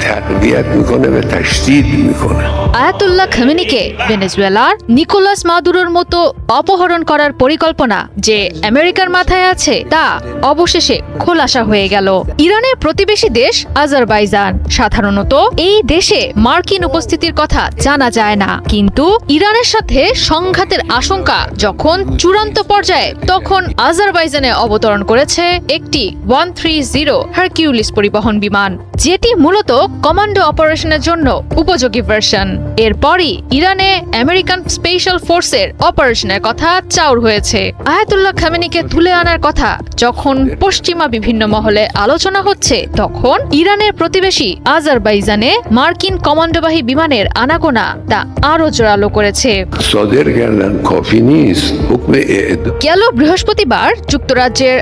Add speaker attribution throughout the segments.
Speaker 1: تقویت میکنه و تشدید میکنه
Speaker 2: Ayatollah খামেনিকে ভেনেজুয়েলার Nicolas মাদুরোর মতো অপহরণ করার পরিকল্পনা যে আমেরিকার মাথায় আছে তা অবশেষে খোলাসা হয়ে গেল। ইরানের প্রতিবেশী দেশ আজারবাইজান। সাধারণত এই দেশে মার্কিন উপস্থিতির কথা জানা যায় না, কিন্তু ইরানের সাথে সংঘাতের আশঙ্কা যখন চূড়ান্ত পর্যায়ে তখন আজারবাইজানে অবতরণ করেছে একটি 130 হারকিউলিস পরিবহন বিমান, যেটি মূলত কমান্ডো অপারেশনের জন্য উপযোগী ভার্সন। এরপরই ইরানে আমেরিকান স্পেশাল ফোর্সের অপারেশনের কথা চাউর হয়েছে। আয়াতুল্লাহ খামেনিকে তুলে আনার কথা যখন পশ্চিমা বিভিন্ন মহলে আলোচনা হচ্ছে, তখন ইরানের প্রতিবেশী আজারবাইজানে মার্কিন কমান্ডোবাহী বিমানের আনাগোনা তা আরো জোরালো করেছে।
Speaker 1: صادر کردن کافی نیست حکم اعدام
Speaker 2: গেল বৃহস্পতিবার যুক্তরাজ্যের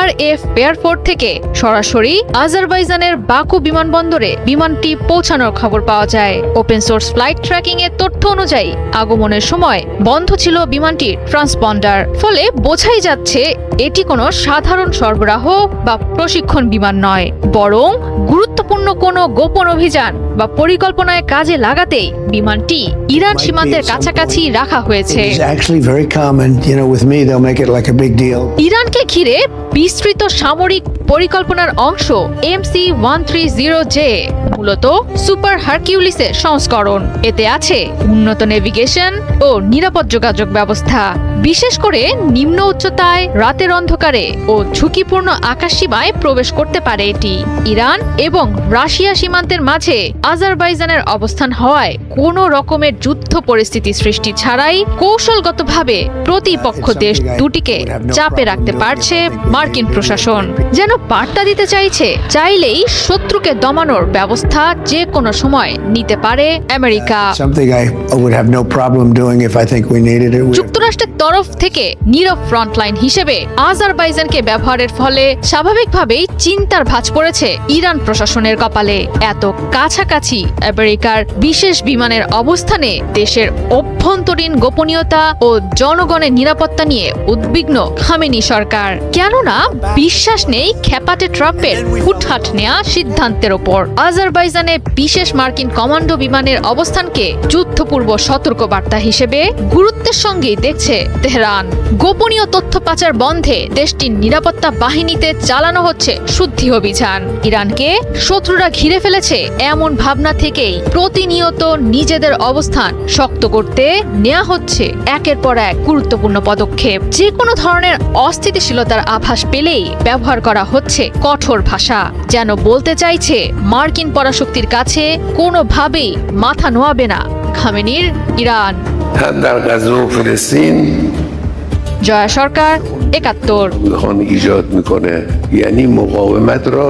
Speaker 2: RF এয়ারপোর্ট থেকে সরাসরি আজারবাইজানের বাকু বিমানবন্দরে বিমানটি পৌঁছানোর খবর পাওয়া যায়। ওপেন সোর্স ফ্লাইট ট্র্যাকিং এর তথ্য অনুযায়ী আগমনের সময় বন্ধ ছিল বিমানটির ট্রান্সপন্ডার, ফলে বোঝাই যাচ্ছে এটি কোনো সাধারণ সরবরাহ বা প্রশিক্ষণ বিমান নয়, বরং গুরুত্বপূর্ণ কোনো গোপন অভিযান বা পরিকল্পনায় কাজে লাগাতেই বিমানটি ইরান সীমান্তের কাছাকাছি রাখা হয়েছে।
Speaker 3: It's actually very common, with me they'll make it like a big deal.
Speaker 2: ইরানকে ঘিরে বিস্তৃত সামরিক পরিকল্পনার অংশ MC-130J মূলত সুপার হারকিউলিসের সংস্করণ। এতে আছে উন্নত নেভিগেশন ও নিরাপদ যোগাযোগ ব্যবস্থা, বিশেষ করে নিম্ন উচ্চতায় রাতের অন্ধকারে ও ঝুঁকিপূর্ণ আকাশসীমায় প্রবেশ করতে পারে এটি। ইরান এবং রাশিয়া সীমান্তের মাঝে আজারবাইজানের অবস্থান হওয়ায় কোনো রকমের যুদ্ধ পরিস্থিতি সৃষ্টি ছাড়াই কৌশলগতভাবে প্রতিপক্ষ দেশ দুটিকে চাপে রাখতে পারছে মার্কিন প্রশাসন, যেন বার্তা দিতে চাইছে চাইলেই শত্রুকে দমানোর ব্যবস্থা যে কোনো সময় নিতে পারে America.
Speaker 3: Something I would have no problem doing if I think we needed it.
Speaker 2: যুক্তরাষ্ট্রের তরফ থেকে নীরব ফ্রন্টলাইন হিসেবে আজারবাইজানকে ব্যবহারের ফলে স্বাভাবিকভাবেই চিন্তার ভাঁজ পড়েছে ইরান প্রশাসনের কপালে। এত কাছাকাছি আমেরিকার বিশেষ বিমানের অবস্থানে দেশের অভ্যন্তরীণ গোপনীয়তা ও জনগণের নিরাপত্তা নিয়ে উদ্বিগ্ন খামেনি সরকার, কেননা বিশ্বাস নেই খেপাটে ট্রাম্পের হুটহাট নেয়া সিদ্ধান্তের ওপর। আজারবাইজানে বিশেষ মার্কিন কমান্ডো বিমানের অবস্থানকে যুদ্ধপূর্ব সতর্কবার্তা হিসেবে গুরুত্বের সঙ্গেই দেখছে তেহরান। গোপনীয় তথ্য পাচার বন্ধে দেশটির নিরাপত্তা বাহিনীতে চালানো হচ্ছে শুদ্ধি অভিযান। ইরানকে শত্রুরা ঘিরে ফেলেছে এমন ভাবনা থেকেই প্রতিনিয়ত নিজেদের অবস্থান শক্ত করতে নেওয়া হচ্ছে একের পর এক গুরুত্বপূর্ণ পদক্ষেপ। যে কোনো ধরনের অস্থিতিশীলতার আভাস পেলেই ব্যবহার করা হচ্ছে কঠোর ভাষা, যেন বলতে চাইছে মার্কিন পরাশক্তির কাছে কোনোভাবেই মাথা নোয়াবে না খামেনির ইরান।
Speaker 1: هم در غزه و فلسطین
Speaker 2: জয়া সরকার, ৭১।
Speaker 1: میخوان ایجاد میکنه، یعنی مقاومت را